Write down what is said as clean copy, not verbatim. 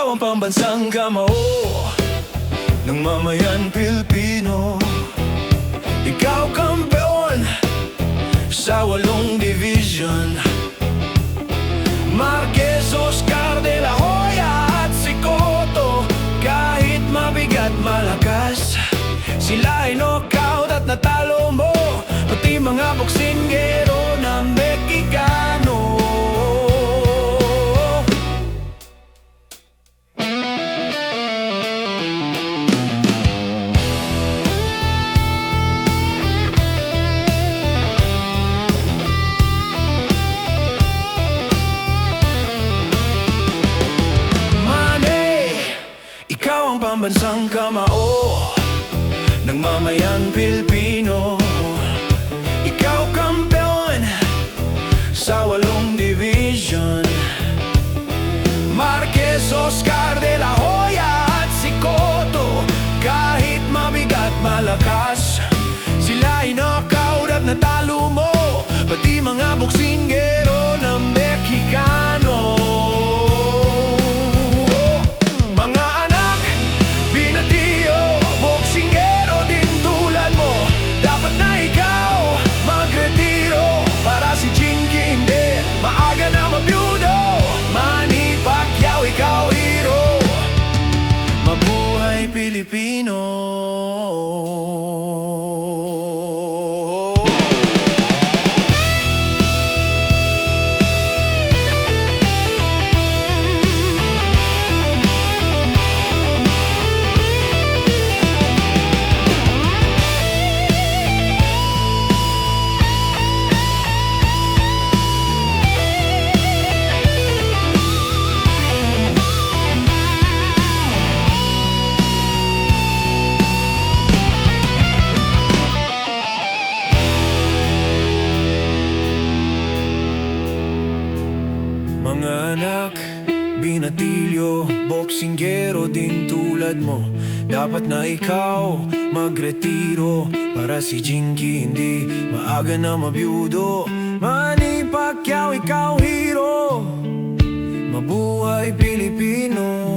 Ikaw ang pambansang kamao ng mamayan Pilipino. Ikaw kampeon sa 8 division. Marquez, Oscar de la Hoya at si Cotto, kahit mabigat malakas, sila ay knockout at natalo mo, pati mga boksingero na Meksikano. Ikaw ang pambansang kamao ng mamayan Pilipino. Ikaw kampeon sa 8 division. Marquez, Oscar de la Hoya at si Cotto, kahit mabigat malakas, sila ay knockout at natalo mo, pati mga boksingero ng Meksikano. Manny, Pacquiao, ikaw hero. Mabuhay Pilipino. Mga anak, binatilyo, boksingero din tulad mo. Dapat na ikaw magretiro, para si Jinky hindi maaga na mabiyudo. Manny Pacquiao, ikaw hero. Mabuhay Pilipino.